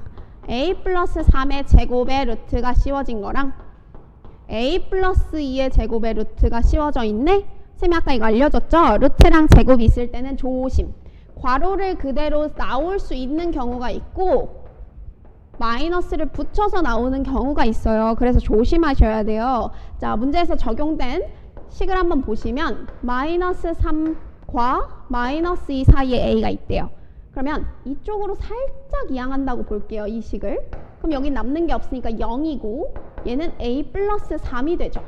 a 플러스 3의 제곱의 루트가 씌워진 거랑 a 플러스 2의 제곱의 루트가 씌워져 있네. 쌤이 아까 이거 알려줬죠? 루트랑 제곱이 있을 때는 조심. 괄호를 그대로 나올 수 있는 경우가 있고 마이너스를 붙여서 나오는 경우가 있어요. 그래서 조심하셔야 돼요. 자, 문제에서 적용된 식을 한번 보시면 마이너스 3과 마이너스 2 사이에 a가 있대요. 그러면 이쪽으로 살짝 이항한다고 볼게요. 이 식을. 그럼 여기 남는 게 없으니까 0이고 얘는 a 플러스 3이 되죠.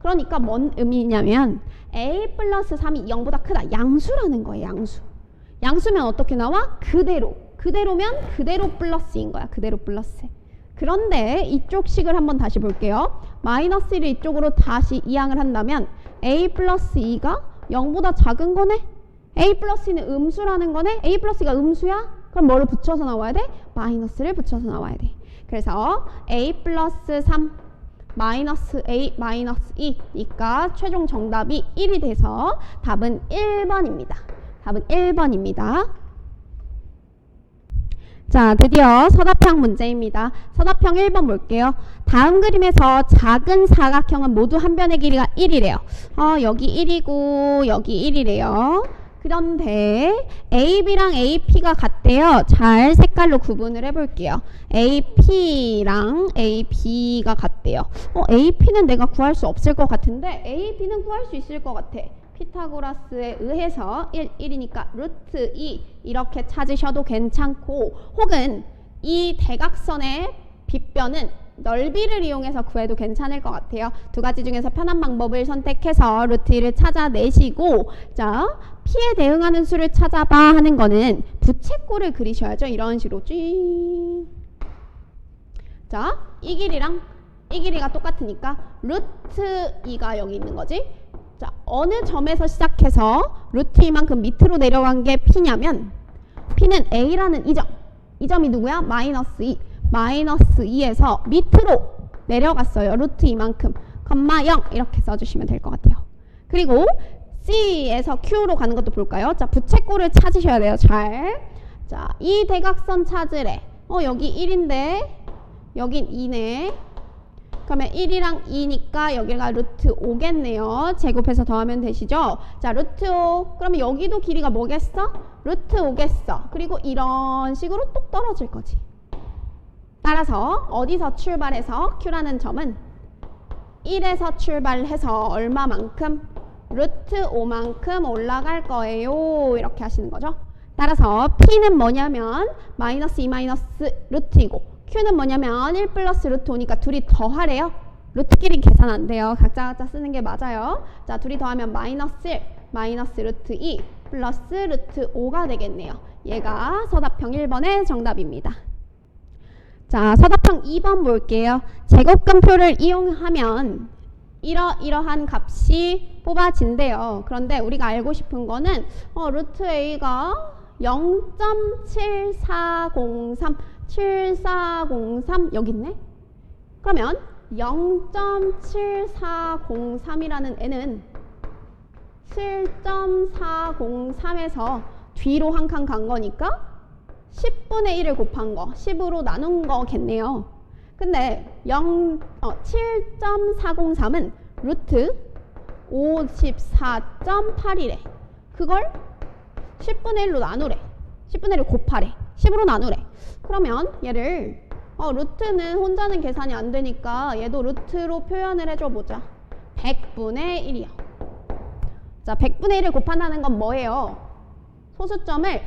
그러니까 뭔 의미냐면 a 플러스 3이 0보다 크다. 양수라는 거예요. 양수. 양수면 어떻게 나와? 그대로면 그대로 플러스인 거야. 그대로 플러스. 그런데 이쪽 식을 한번 다시 볼게요. 마이너스 1을 이쪽으로 다시 이항을 한다면 a 플러스 2가 0보다 작은 거네? a 플러스 2는 음수라는 거네? a 플러스 2가 음수야? 그럼 뭐를 붙여서 나와야 돼? 마이너스를 붙여서 나와야 돼. 그래서 a 플러스 3 마이너스 a 마이너스 2니까 최종 정답이 1이 돼서 답은 1번입니다. 답은 1번입니다. 자, 드디어 서답형 문제입니다. 서답형 1번 볼게요. 다음 그림에서 작은 사각형은 모두 한 변의 길이가 1이래요. 여기 1이고 여기 1이래요. 그런데 AB랑 AP가 같대요. 잘 색깔로 구분을 해볼게요. AP랑 AB가 같대요. AP는 내가 구할 수 없을 것 같은데 AB는 구할 수 있을 것 같아. 피타고라스에 의해서 1이니까 루트 2 이렇게 찾으셔도 괜찮고, 혹은 이 대각선의 빗변은 넓이를 이용해서 구해도 괜찮을 것 같아요. 두 가지 중에서 편한 방법을 선택해서 루트 2를 찾아내시고, 자, P에 대응하는 수를 찾아봐 하는 거는 부채꼴을 그리셔야죠. 이런 식으로 쭉. 자, 이 길이랑 이 길이가 똑같으니까 루트 2가 여기 있는 거지. 자, 어느 점에서 시작해서 루트 2만큼 밑으로 내려간 게 P냐면 P는 A라는 이 점. 이 점이 누구야? 마이너스 2. 마이너스 2에서 밑으로 내려갔어요. 루트 2만큼. 컴마 0 이렇게 써주시면 될 것 같아요. 그리고 C에서 Q로 가는 것도 볼까요? 자, 부채꼴을 찾으셔야 돼요. 잘. 자, 이 대각선 찾으래. 여기 1인데 여긴 2네. 그러면 1이랑 2니까 여기가 루트 5겠네요. 제곱해서 더하면 되시죠? 자, 루트 5. 그러면 여기도 길이가 뭐겠어? 루트 5겠어. 그리고 이런 식으로 똑 떨어질 거지. 따라서 어디서 출발해서 Q라는 점은 1에서 출발해서 얼마만큼? 루트 5만큼 올라갈 거예요. 이렇게 하시는 거죠. 따라서 P는 뭐냐면 마이너스 2 마이너스 루트이고, Q는 뭐냐면 1 플러스 루트 5니까 둘이 더하래요. 루트끼리 계산 안 돼요. 각자 쓰는 게 맞아요. 자, 둘이 더하면 마이너스 1, 마이너스 루트 2 플러스 루트 5가 되겠네요. 얘가 서답형 1번의 정답입니다. 자, 서답형 2번 볼게요. 제곱근표를 이용하면 이러한 값이 뽑아진대요. 그런데 우리가 알고 싶은 거는 루트 A가 0.7403 7403 여기 있네? 그러면 0.7403이라는 애는 7.403에서 뒤로 한 칸 간 거니까 10분의 1을 곱한 거, 10으로 나눈 거겠네요. 근데 7.403은 루트 54.8이래. 그걸 10분의 1로 나누래. 10분의 1을 곱하래. 10으로 나누래. 그러면 얘를 루트는 혼자는 계산이 안 되니까 얘도 루트로 표현을 해줘 보자. 100분의 1이요. 자, 100분의 1을 곱한다는 건 뭐예요? 소수점을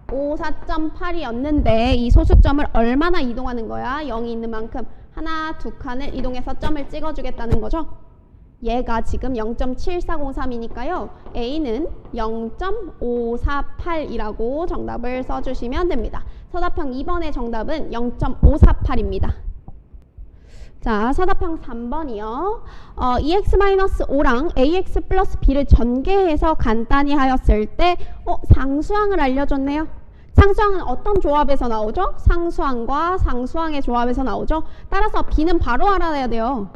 54.8이었는데 이 소수점을 얼마나 이동하는 거야? 0이 있는 만큼 하나, 두 칸을 이동해서 점을 찍어주겠다는 거죠. 얘가 지금 0.7403이니까요. A는 0.548이라고 정답을 써주시면 됩니다. 서답형 2번의 정답은 0.548입니다. 자, 서답형 3번이요. 2x-5랑 ax 플러스 b를 전개해서 간단히 하였을 때 상수항을 알려줬네요. 상수항은 어떤 조합에서 나오죠? 상수항과 상수항의 조합에서 나오죠. 따라서 b는 바로 알아야 돼요.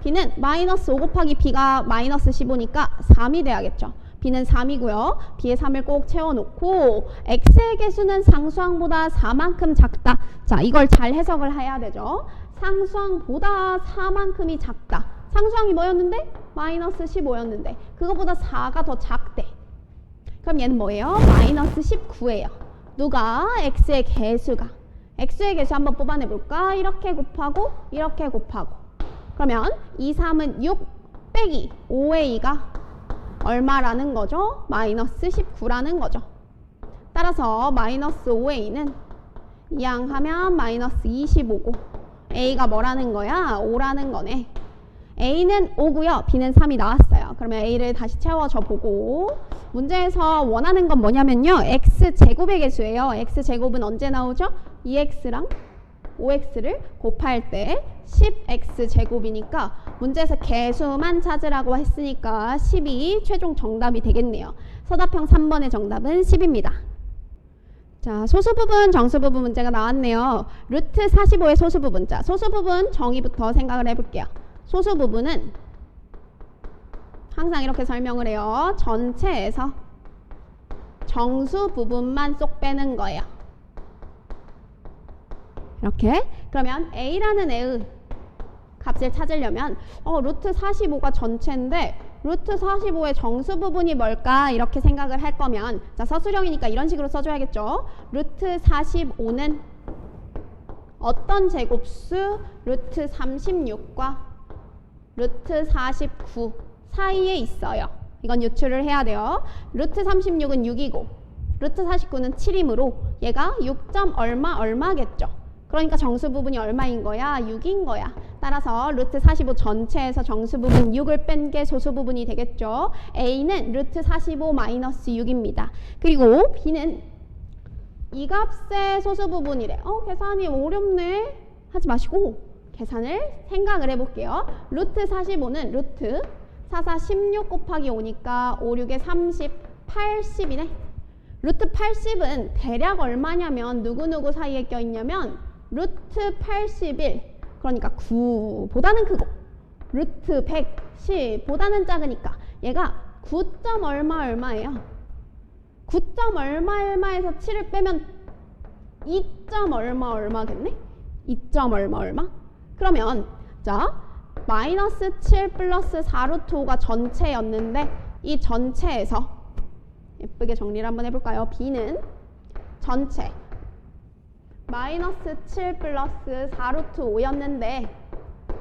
b는 마이너스 5 곱하기 b가 마이너스 15니까 3이 돼야겠죠. b는 3이고요. b에 3을 꼭 채워놓고 x의 개수는 상수항보다 4만큼 작다. 자, 이걸 잘 해석을 해야 되죠. 상수항보다 4만큼이 작다. 상수항이 뭐였는데? 마이너스 15였는데 그거보다 4가 더 작대. 그럼 얘는 뭐예요? 마이너스 19예요. 누가? x의 개수가. x의 개수 한번 뽑아내볼까? 이렇게 곱하고 이렇게 곱하고 그러면 2, 3은 6 빼기 5a가 얼마라는 거죠? 마이너스 19라는 거죠. 따라서 마이너스 5a는 이항하면 마이너스 25고 a가 뭐라는 거야? 5라는 거네. a는 5고요. b는 3이 나왔어요. 그러면 a를 다시 채워줘 보고 문제에서 원하는 건 뭐냐면요. x제곱의 개수예요. x제곱은 언제 나오죠? 2x랑 5x를 곱할 때 10x제곱이니까 문제에서 개수만 찾으라고 했으니까 10이 최종 정답이 되겠네요. 서답형 3번의 정답은 10입니다. 자, 소수부분, 정수부분 문제가 나왔네요. 루트 45의 소수부분. 자, 소수부분 정의부터 생각을 해볼게요. 소수부분은 항상 이렇게 설명을 해요. 전체에서 정수 부분만 쏙 빼는 거예요. 이렇게. 그러면 a라는 애의 값을 찾으려면 루트 45가 전체인데 루트 45의 정수 부분이 뭘까? 이렇게 생각을 할 거면 자, 서술형이니까 이런 식으로 써줘야겠죠. 루트 45는 어떤 제곱수? 루트 36과 루트 49 사이에 있어요. 이건 유추를 해야 돼요. 루트 36은 6이고 루트 49는 7이므로 얘가 6. 얼마겠죠. 그러니까 정수 부분이 얼마인 거야? 6인 거야. 따라서 루트 45 전체에서 정수 부분 6을 뺀 게 소수 부분이 되겠죠. a는 루트 45 마이너스 6입니다. 그리고 b는 이 값의 소수 부분이래. 계산이 어렵네. 하지 마시고 계산을 생각을 해볼게요. 루트 45는 루트 44 16 곱하기 5니까 5, 6에 30, 80이네. 루트 80은 대략 얼마냐면 누구누구 사이에 껴있냐면 루트 81 그러니까 9보다는 크고 루트 110보다는 작으니까 얘가 9. 얼마예요? 9. 얼마에서 7을 빼면 2. 얼마겠네? 2. 얼마? 그러면 자 마이너스 7 플러스 4 루트 5가 전체였는데 이 전체에서 예쁘게 정리를 한번 해볼까요? b는 전체 마이너스 7 플러스 4 루트 5였는데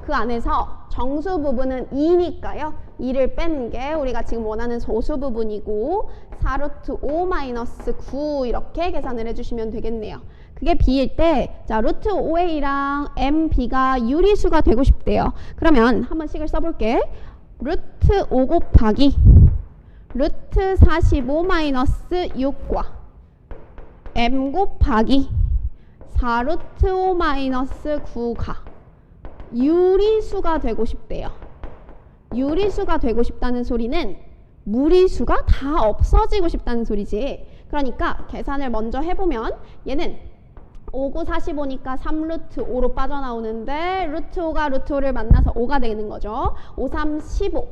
그 안에서 정수 부분은 2니까요. 2를 뺀 게 우리가 지금 원하는 소수 부분이고 4 루트 5 마이너스 9 이렇게 계산을 해주시면 되겠네요. 그게 b일 때 자 루트 5a랑 mb가 유리수가 되고 싶대요. 그러면 한번 식을 써볼게. 루트 5 곱하기 루트 45 마이너스 6과 m 곱하기 4 루트 5 마이너스 9가 유리수가 되고 싶대요. 유리수가 되고 싶다는 소리는 무리수가 다 없어지고 싶다는 소리지. 그러니까 계산을 먼저 해보면 얘는 5, 9, 45니까 3 루트 5로 빠져나오는데 루트 5가 루트 5를 만나서 5가 되는 거죠. 5, 3, 15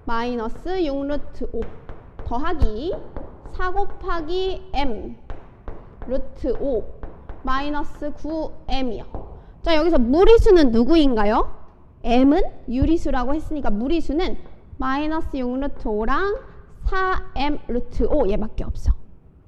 마이너스 6 루트 5 더하기 4 곱하기 m 루트 5 마이너스 9m이요. 자 여기서 무리수는 누구인가요? m은 유리수라고 했으니까 무리수는 마이너스 6 루트 5랑 4m 루트 5 얘밖에 없어.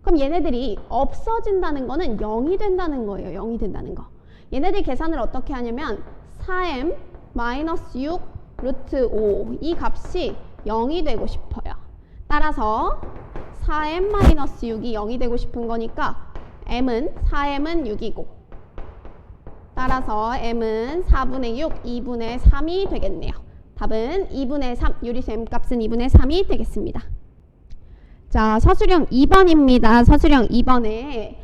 그럼 얘네들이 없어진다는 거는 0이 된다는 거예요. 0이 된다는 거. 얘네들 계산을 어떻게 하냐면 4m 마이너스 6 루트 5 이 값이 0이 되고 싶어요. 따라서 4m 마이너스 6이 0이 되고 싶은 거니까 m은 4m은 6이고 따라서 m은 4분의 6, 2분의 3이 되겠네요. 답은 2분의 3, 유리수 m값은 2분의 3이 되겠습니다. 자, 서술형 2번입니다. 서술형 2번에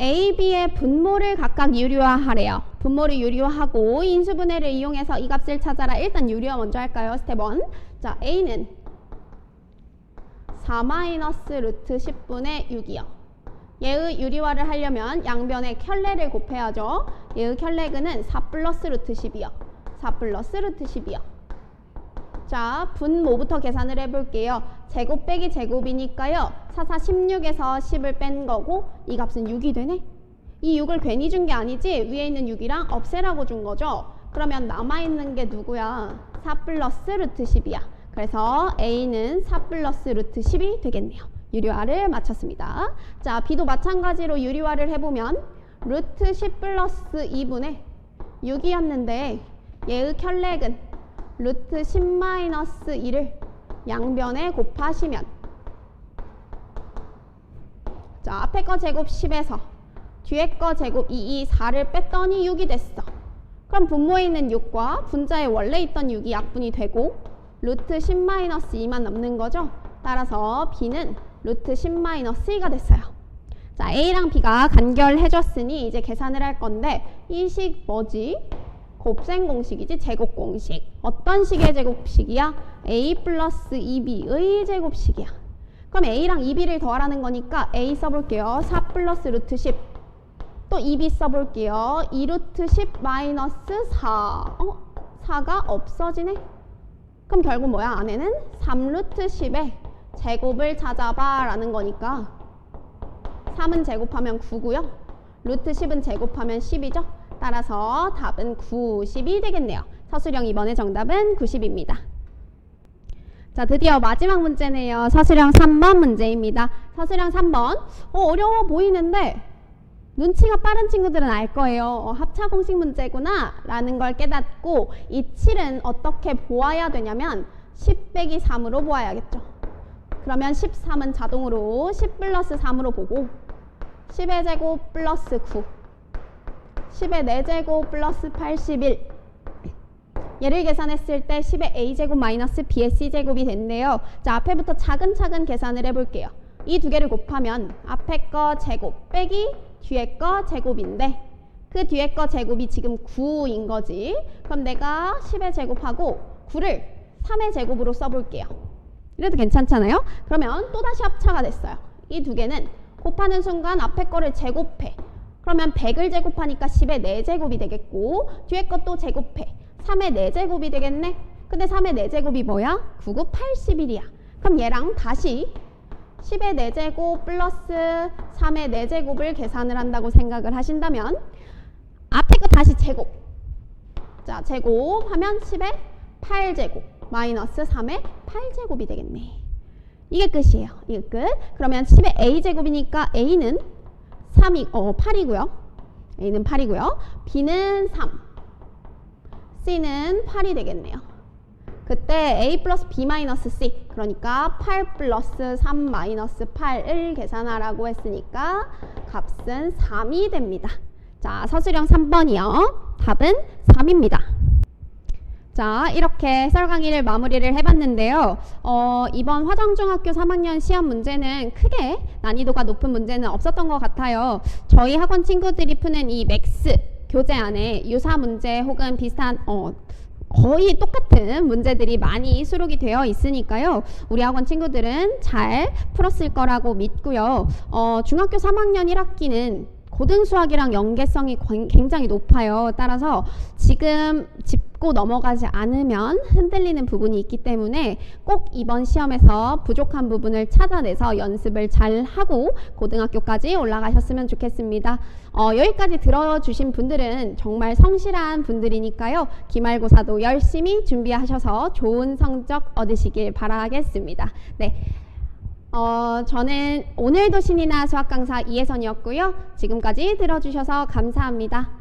A, B의 분모를 각각 유리화하래요. 분모를 유리화하고 인수분해를 이용해서 이 값을 찾아라. 일단 유리화 먼저 할까요? 스텝 1. 자, A는 4 마이너스 루트 10분의 6이요. 얘의 유리화를 하려면 양변에 켤레를 곱해야죠. 얘의 켤레근은 4 플러스 루트 10이요. 4 플러스 루트 10이요. 자, 분모부터 계산을 해볼게요. 제곱 빼기 제곱이니까요. 4, 4, 16에서 10을 뺀 거고 이 값은 6이 되네. 이 6을 괜히 준 게 아니지 위에 있는 6이랑 없애라고 준 거죠. 그러면 남아있는 게 누구야? 4 플러스 루트 10이야. 그래서 A는 4 플러스 루트 10이 되겠네요. 유리화를 마쳤습니다. 자, B도 마찬가지로 유리화를 해보면 루트 10 플러스 2분의 6이었는데 얘의 켤레근 루트 10 마이너스 2를 양변에 곱하시면 자, 앞에 거 제곱 10에서 뒤에 거 제곱 4를 뺐더니 6이 됐어. 그럼 분모에 있는 6과 분자에 원래 있던 6이 약분이 되고 루트 10 마이너스 2만 남는 거죠. 따라서 B는 루트 10 마이너스 2가 됐어요. 자, A랑 B가 간결해졌으니 이제 계산을 할 건데 이 식 뭐지? 곱셈 공식이지, 제곱 공식. 어떤 식의 제곱식이야? A 플러스 2B의 제곱식이야. 그럼 A랑 2B를 더하라는 거니까 A 써볼게요. 4 플러스 루트 10. 또 2B 써볼게요. 2 루트 10 마이너스 4. 4가 없어지네. 그럼 결국 뭐야? 안에는 3 루트 10의 제곱을 찾아봐 라는 거니까 3은 제곱하면 9고요. 루트 10은 제곱하면 10이죠. 따라서 답은 90이 되겠네요. 서술형 이번에 정답은 90입니다. 자, 드디어 마지막 문제네요. 서술형 3번 문제입니다. 서술형 3번. 어려워 보이는데 눈치가 빠른 친구들은 알 거예요. 합차 공식 문제구나 라는 걸 깨닫고 이 7은 어떻게 보아야 되냐면 10 빼기 3으로 보아야겠죠. 그러면 13은 자동으로 10 플러스 3으로 보고 10의 제곱 플러스 9 10의 4제곱 플러스 81 얘를 계산했을 때 10의 a제곱 마이너스 b의 c제곱이 됐네요. 자, 앞에부터 차근차근 계산을 해볼게요. 이 두 개를 곱하면 앞에 거 제곱 빼기 뒤에 거 제곱인데 그 뒤에 거 제곱이 지금 9인 거지. 그럼 내가 10의 제곱하고 9를 3의 제곱으로 써볼게요. 이래도 괜찮잖아요? 그러면 또다시 합차가 됐어요. 이 두 개는 곱하는 순간 앞에 거를 제곱해. 그러면 100을 제곱하니까 10의 4제곱이 되겠고 뒤에 것도 제곱해. 3의 4제곱이 되겠네? 근데 3의 4제곱이 뭐야? 9, 9, 81이야. 그럼 얘랑 다시 10의 4제곱 플러스 3의 4제곱을 계산을 한다고 생각을 하신다면 앞에 거 다시 제곱. 자, 제곱하면 10의 8제곱 마이너스 3의 8제곱이 되겠네. 이게 끝이에요. 이게 끝. 그러면 10의 a제곱이니까 a는 8이고요. a는 8이고요. b는 3. c는 8이 되겠네요. 그때 a 플러스 b 마이너스 c 그러니까 8 플러스 3 마이너스 8을 계산하라고 했으니까 값은 3이 됩니다. 자, 서술형 3번이요. 답은 3입니다. 자, 이렇게 썰 강의를 마무리를 해봤는데요. 이번 화정중학교 3학년 시험 문제는 크게 난이도가 높은 문제는 없었던 것 같아요. 저희 학원 친구들이 푸는 이 맥스 교재 안에 유사 문제 혹은 비슷한 거의 똑같은 문제들이 많이 수록이 되어 있으니까요. 우리 학원 친구들은 잘 풀었을 거라고 믿고요. 중학교 3학년 1학기는 고등수학이랑 연계성이 굉장히 높아요. 따라서 지금 짚고 넘어가지 않으면 흔들리는 부분이 있기 때문에 꼭 이번 시험에서 부족한 부분을 찾아내서 연습을 잘 하고 고등학교까지 올라가셨으면 좋겠습니다. 여기까지 들어주신 분들은 정말 성실한 분들이니까요. 기말고사도 열심히 준비하셔서 좋은 성적 얻으시길 바라겠습니다. 네. 저는 오늘도 신이나 수학 강사 이혜선이었고요. 지금까지 들어주셔서 감사합니다.